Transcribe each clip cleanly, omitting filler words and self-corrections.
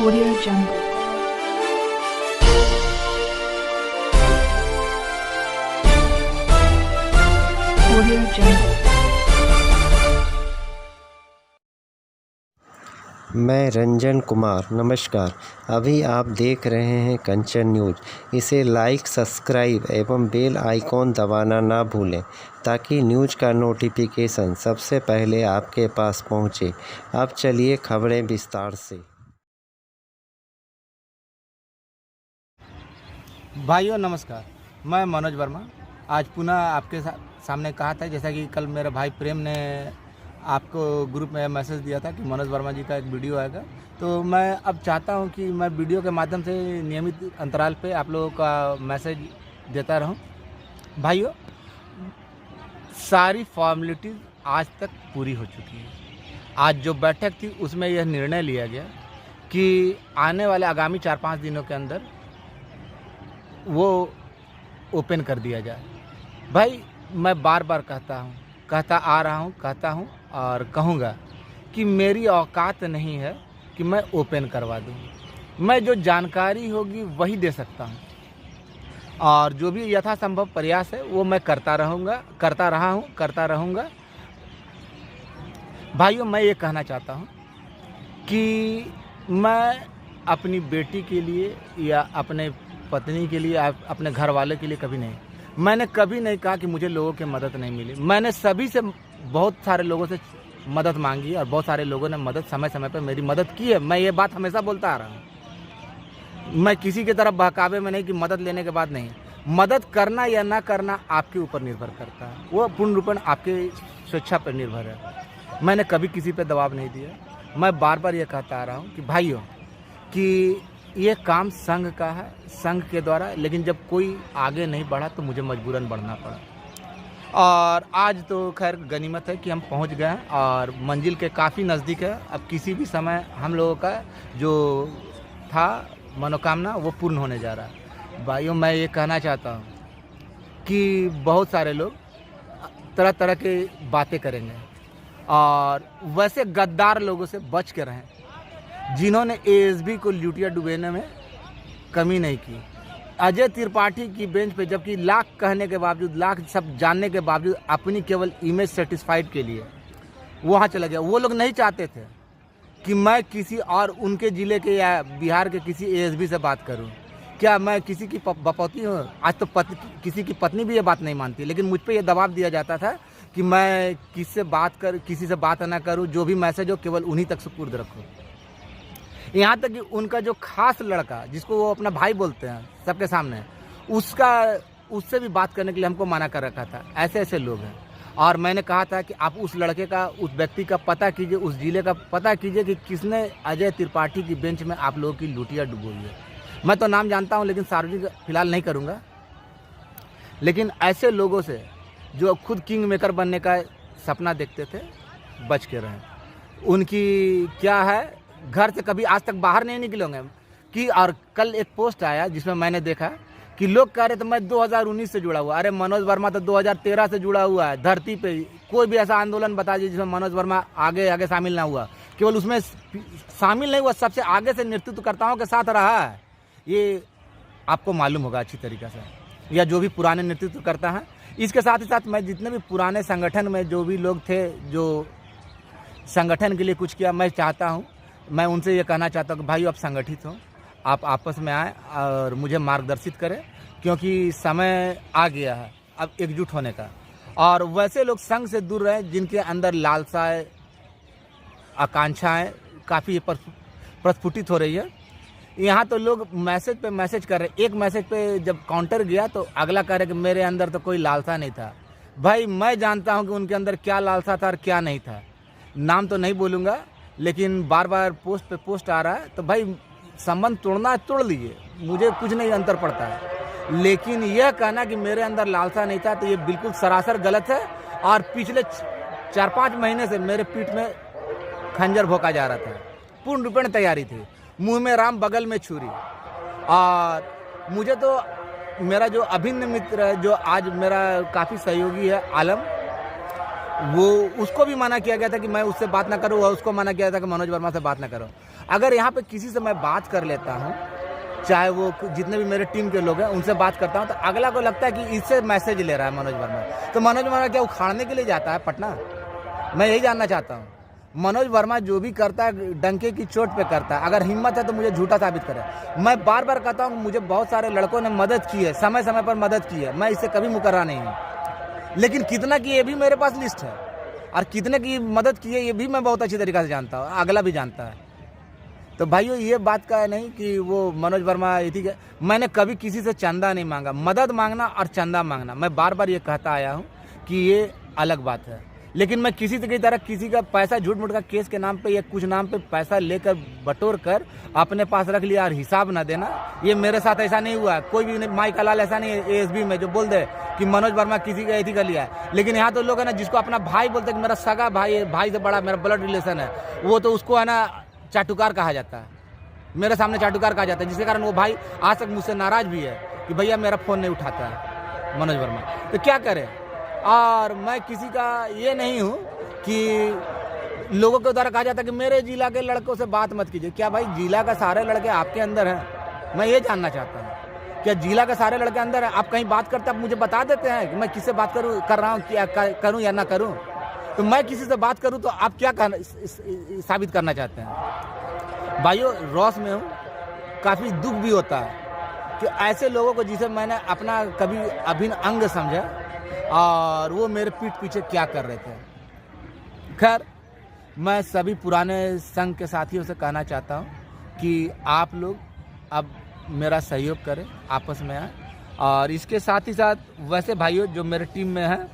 Audio Jungle. Audio Jungle. मैं रंजन कुमार, नमस्कार। अभी आप देख रहे हैं कंचन न्यूज़। इसे लाइक, सब्सक्राइब एवं बेल आइकॉन दबाना ना भूलें ताकि न्यूज़ का नोटिफिकेशन सबसे पहले आपके पास पहुंचे। अब चलिए खबरें विस्तार से। भाइयों नमस्कार, मैं मनोज वर्मा आज पुनः आपके सामने कहा था, जैसा कि कल मेरे भाई प्रेम ने आपको ग्रुप में मैसेज दिया था कि मनोज वर्मा जी का एक वीडियो आएगा, तो मैं अब चाहता हूं कि मैं वीडियो के माध्यम से नियमित अंतराल पे आप लोगों का मैसेज देता रहूं। भाइयों, सारी फॉर्मेलिटीज़ आज तक पूरी हो चुकी है। आज जो बैठक थी उसमें यह निर्णय लिया गया कि आने वाले आगामी 4-5 दिनों के अंदर वो ओपन कर दिया जाए। भाई, मैं बार बार कहता आ रहा हूँ, कहता हूँ और कहूँगा कि मेरी औकात नहीं है कि मैं ओपन करवा दूँ। मैं जो जानकारी होगी वही दे सकता हूँ और जो भी यथासंभव प्रयास है वो मैं करता रहूँगा। भाइयों, मैं ये कहना चाहता हूँ कि मैं अपनी बेटी के लिए या अपने पत्नी के लिए, अपने घर वाले के लिए मैंने कभी नहीं कहा कि मुझे लोगों की मदद नहीं मिली। मैंने सभी से, बहुत सारे लोगों से मदद मांगी और बहुत सारे लोगों ने समय समय पर मेरी मदद की है। मैं ये बात हमेशा बोलता आ रहा हूँ। मैं किसी की तरफ बहकावे में नहीं कि मदद लेने के बाद नहीं। मदद करना या ना करना आपके ऊपर निर्भर करता है, वो पूर्ण रूपेण आपकी स्वेच्छा पर निर्भर है। मैंने कभी किसी पर दबाव नहीं दिया। मैं बार बार ये कहता आ रहा हूँ कि भाइयों, कि ये काम संघ का है, संघ के द्वारा, लेकिन जब कोई आगे नहीं बढ़ा तो मुझे मजबूरन बढ़ना पड़ा। और आज तो खैर गनीमत है कि हम पहुंच गए हैं और मंजिल के काफ़ी नज़दीक है। अब किसी भी समय हम लोगों का जो था मनोकामना वो पूर्ण होने जा रहा है। भाइयों, मैं ये कहना चाहता हूँ कि बहुत सारे लोग तरह तरह की बातें करेंगे और वैसे गद्दार लोगों से बच के रहें जिन्होंने एएसबी को लुटिया डुबेने में कमी नहीं की। अजय त्रिपाठी की बेंच पे, जबकि लाख कहने के बावजूद, लाख सब जानने के बावजूद, अपनी केवल इमेज सेटिस्फाइड के लिए वहाँ चला गया। वो लोग नहीं चाहते थे कि मैं किसी और उनके ज़िले के या बिहार के किसी एएसबी से बात करूं। क्या मैं किसी की बपौती हूँ? आज तो किसी की पत्नी भी ये बात नहीं मानती, लेकिन मुझ पर यह दबाव दिया जाता था कि मैं किसी से बात ना करूँ, जो भी मैसेज हो केवल उन्हीं तक सुपुर्द रखो। यहाँ तक कि उनका जो खास लड़का, जिसको वो अपना भाई बोलते हैं सबके सामने, उससे भी बात करने के लिए हमको मना कर रखा था। ऐसे लोग हैं। और मैंने कहा था कि आप उस लड़के का, उस व्यक्ति का पता कीजिए, उस जिले का पता कीजिए कि किसने अजय त्रिपाठी की बेंच में आप लोगों की लुटिया डुबोई है। मैं तो नाम जानता हूँ, लेकिन सार्वजनिक फिलहाल नहीं करूँगा। लेकिन ऐसे लोगों से जो खुद किंग मेकर बनने का सपना देखते थे, बच के रहें। उनकी क्या है, घर से कभी आज तक बाहर नहीं निकलेंगे कि। और कल एक पोस्ट आया जिसमें मैंने देखा कि लोग कह रहे थे मैं 2019 से जुड़ा हुआ। अरे मनोज वर्मा तो 2013 से जुड़ा हुआ है। धरती पे कोई भी ऐसा आंदोलन बता दीजिए जिसमें मनोज वर्मा आगे शामिल ना हुआ। केवल उसमें शामिल नहीं हुआ, सबसे आगे से नेतृत्वकर्ताओं के साथ रहा है। ये आपको मालूम होगा अच्छी तरीके से, या जो भी पुराने नेतृत्व करता है। इसके साथ ही साथ मैं जितने भी पुराने संगठन में जो भी लोग थे जो संगठन के लिए कुछ किया, मैं चाहता हूँ, मैं उनसे ये कहना चाहता हूँ कि भाई आप संगठित हो, आप आपस में आए और मुझे मार्गदर्शित करें, क्योंकि समय आ गया है अब एकजुट होने का। और वैसे लोग संघ से दूर रहें जिनके अंदर लालसाएं, आकांक्षाएं काफ़ी प्रस्फुटित हो रही है। यहाँ तो लोग मैसेज पे मैसेज कर रहे। एक मैसेज पे जब काउंटर गया तो अगला कह रहे कि मेरे अंदर तो कोई लालसा नहीं था। भाई, मैं जानता हूँ कि उनके अंदर क्या लालसा था और क्या नहीं था। नाम तो नहीं बोलूँगा, लेकिन बार बार पोस्ट पे पोस्ट आ रहा है, तो भाई संबंध तोड़ना तोड़ लीजिए, मुझे कुछ नहीं अंतर पड़ता है। लेकिन यह कहना कि मेरे अंदर लालसा नहीं था, तो ये बिल्कुल सरासर गलत है। और पिछले 4-5 महीने से मेरे पीठ में खंजर भोंका जा रहा था। पूर्ण रूपेण तैयारी थी, मुंह में राम बगल में छुरी। और मुझे तो मेरा जो अभिन्न मित्र है, जो आज मेरा काफ़ी सहयोगी है, आलम, वो उसको भी मना किया गया था कि मैं उससे बात ना करूं, और उसको मना किया था कि मनोज वर्मा से बात ना करो। अगर यहाँ पे किसी से मैं बात कर लेता हूँ, चाहे वो जितने भी मेरे टीम के लोग हैं उनसे बात करता हूँ, तो अगला को लगता है कि इससे मैसेज ले रहा है मनोज वर्मा। तो मनोज वर्मा क्या उखाड़ने के लिए जाता है पटना? मैं यही जानना चाहता हूँ। मनोज वर्मा जो भी करता है डंके की चोट पे करता है। अगर हिम्मत है तो मुझे झूठा साबित करे। मैं बार बार कहता हूँ मुझे बहुत सारे लड़कों ने मदद की है, समय समय पर मदद की है, मैं इससे कभी मुकर्रा नहीं हूँ। लेकिन कितना की ये भी मेरे पास लिस्ट है, और कितने की मदद की है ये भी मैं बहुत अच्छी तरीक़े से जानता हूँ, अगला भी जानता है। तो भाइयों ये बात का नहीं कि वो मनोज वर्मा ठीक है, मैंने कभी किसी से चंदा नहीं मांगा। मदद मांगना और चंदा मांगना मैं बार बार ये कहता आया हूँ कि ये अलग बात है। लेकिन मैं किसी की तरह किसी का पैसा झूठ मूठ का केस के नाम पे या कुछ नाम पे पैसा लेकर बटोर कर अपने पास रख लिया और हिसाब ना देना, ये मेरे साथ ऐसा नहीं हुआ है। कोई भी माई का लाल ऐसा नहीं है एएसबी में जो बोल दे कि मनोज वर्मा किसी का एथी कर लिया है। लेकिन यहाँ तो लोग है ना जिसको अपना भाई बोलते हैं कि मेरा सगा भाई है, भाई से बड़ा मेरा ब्लड रिलेशन है, वो तो उसको है ना चाटुकार कहा जाता है, मेरे सामने चाटुकार कहा जाता है, जिसके कारण वो भाई आज तक मुझसे नाराज भी है कि भैया मेरा फ़ोन नहीं उठाता है मनोज वर्मा। तो क्या करें? और मैं किसी का ये नहीं हूँ कि लोगों के द्वारा कहा जाता है कि मेरे जिला के लड़कों से बात मत कीजिए। क्या भाई जिला का सारे लड़के आपके अंदर हैं? मैं ये जानना चाहता हूँ, क्या जिला के सारे लड़के अंदर हैं? आप कहीं बात करते आप मुझे बता देते हैं कि मैं किससे बात कर रहा हूँ, क्या करूँ या ना करूँ? तो मैं किसी से बात करूँ तो आप क्या साबित करना चाहते हैं? भाइयों रॉस में हूँ, काफ़ी दुख भी होता है कि ऐसे लोगों को जिसे मैंने अपना कभी अभिन्न अंग समझा और वो मेरे पीठ पीछे क्या कर रहे थे। खैर मैं सभी पुराने संघ के साथियों से कहना चाहता हूँ कि आप लोग अब मेरा सहयोग करें, आपस में आए। और इसके साथ ही साथ वैसे भाइयों जो मेरे टीम में हैं,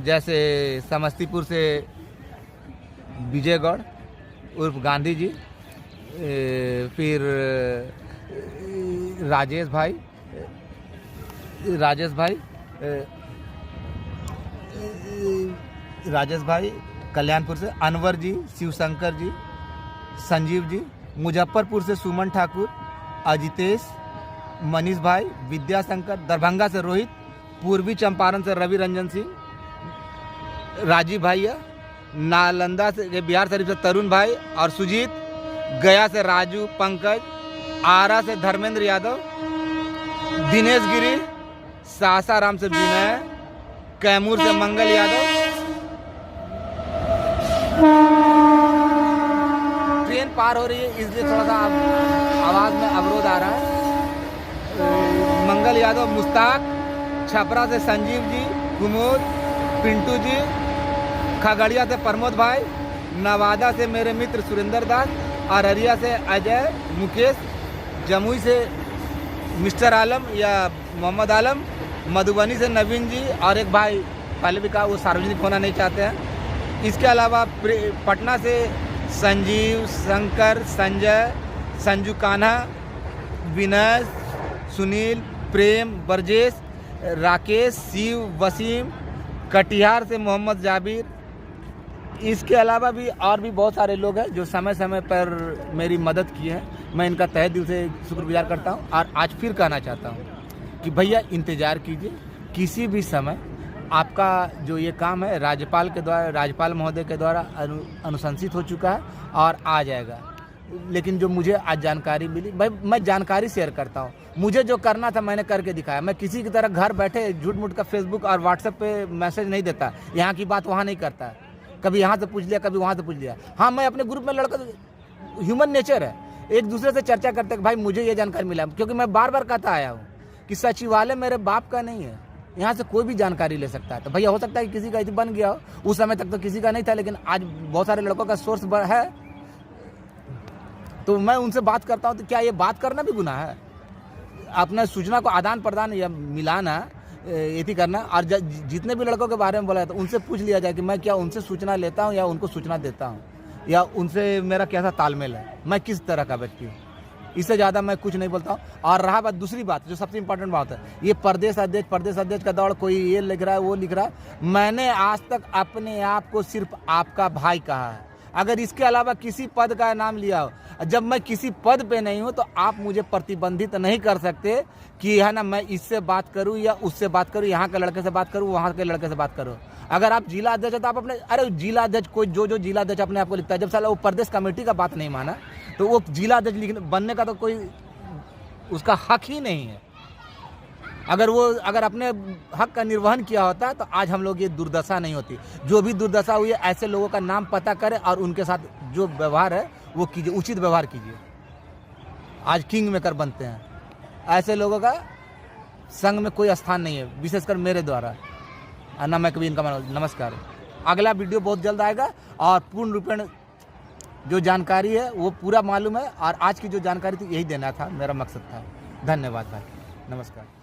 जैसे समस्तीपुर से विजय गौड़ उर्फ गांधी जी, फिर राजेश भाई कल्याणपुर से, अनवर जी, शिवशंकर जी, संजीव जी, मुजफ्फरपुर से सुमन ठाकुर, अजितेश, मनीष भाई, विद्याशंकर, दरभंगा से रोहित, पूर्वी चंपारण से रवि रंजन सिंह, राजीव भैया, नालंदा से बिहार शरीफ से तरुण भाई और सुजीत, गया से राजू, पंकज, आरा से धर्मेंद्र यादव, दिनेश गिरी, सासाराम से विनय, कैमूर से मंगल यादव। ट्रेन पार हो रही है इसलिए थोड़ा सा आवाज़ में अवरोध आ रहा है। मंगल यादव, मुस्ताक, छपरा से संजीव जी, कुमोद, पिंटू जी, खगड़िया से प्रमोद भाई, नवादा से मेरे मित्र सुरेंद्र दास, अररिया से अजय, मुकेश, जमुई से मिस्टर आलम या मोहम्मद आलम, मधुबनी से नवीन जी और एक भाई पहले भी कहा वो सार्वजनिक होना नहीं चाहते हैं। इसके अलावा पटना से संजीव, शंकर, संजय, संजू कान्हा, विनय, सुनील, प्रेम, बरजेश, राकेश, शिव, वसीम, कटिहार से मोहम्मद जाबिर। इसके अलावा भी और भी बहुत सारे लोग हैं जो समय समय पर मेरी मदद की है। मैं इनका तहे दिल से शुक्रगुजार करता हूं और आज फिर कहना चाहता हूं कि भैया इंतज़ार कीजिए, किसी भी समय आपका जो ये काम है राज्यपाल महोदय के द्वारा अनुशंसित हो चुका है और आ जाएगा। लेकिन जो मुझे आज जानकारी मिली, भाई मैं जानकारी शेयर करता हूँ, मुझे जो करना था मैंने करके दिखाया। मैं किसी की तरह घर बैठे झूठ मूठ का फेसबुक और व्हाट्सएप पे मैसेज नहीं देता, यहाँ की बात वहाँ नहीं करता, कभी यहाँ से पूछ लिया कभी वहाँ से पूछ लिया। हाँ मैं अपने ग्रुप में लड़का, ह्यूमन नेचर है, एक दूसरे से चर्चा करते भाई मुझे ये जानकारी मिला, क्योंकि मैं बार बार कहता आया हूँ कि सचिवालय मेरे बाप का नहीं है, यहाँ से कोई भी जानकारी ले सकता है। तो भैया हो सकता है कि किसी का बन गया हो, उस समय तक तो किसी का नहीं था, लेकिन आज बहुत सारे लड़कों का सोर्स है, तो मैं उनसे बात करता हूँ। तो क्या ये बात करना भी गुनाह है? अपना सूचना को आदान प्रदान या मिलाना, ये करना। और जितने भी लड़कों के बारे में बोला है तो उनसे पूछ लिया जाए कि मैं क्या उनसे सूचना लेता हूँ या उनको सूचना देता हूँ, या उनसे मेरा कैसा तालमेल है, मैं किस तरह का व्यक्ति हूँ। इससे ज़्यादा मैं कुछ नहीं बोलता हूँ। और रहा बात दूसरी बात जो सबसे इम्पोर्टेंट बात है, ये प्रदेश अध्यक्ष का दौड़, कोई ये लिख रहा है वो लिख रहा है। मैंने आज तक अपने आप को सिर्फ आपका भाई कहा है। अगर इसके अलावा किसी पद का नाम लिया हो, जब मैं किसी पद पे नहीं हूँ तो आप मुझे प्रतिबंधित नहीं कर सकते कि है ना मैं इससे बात करूँ या उससे बात करूँ, यहाँ के लड़के से बात करूँ, वहाँ के लड़के से बात करूँ। अगर आप जिला अध्यक्ष हो तो आप अपने, अरे जिला अध्यक्ष कोई जो जिला अध्यक्ष अपने आप को लिखता है, जब साला वो प्रदेश कमेटी का बात नहीं माना तो वो जिला अध्यक्ष बनने का तो कोई उसका हक ही नहीं है। अगर अपने हक का निर्वहन किया होता तो आज हम लोग ये दुर्दशा नहीं होती। जो भी दुर्दशा हुई है, ऐसे लोगों का नाम पता करें और उनके साथ जो व्यवहार है वो कीजिए, उचित व्यवहार कीजिए। आज किंग मेकर बनते हैं, ऐसे लोगों का संघ में कोई स्थान नहीं है, विशेषकर मेरे द्वारा। ना मैं कभी इनका नमस्कार। अगला वीडियो बहुत जल्द आएगा और पूर्ण रूपेण जो जानकारी है वो पूरा मालूम है, और आज की जो जानकारी थी यही देना था, मेरा मकसद था। धन्यवाद भाई, नमस्कार।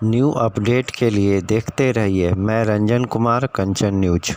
न्यू अपडेट के लिए देखते रहिए मैं रंजन कुमार, कंचन न्यूज।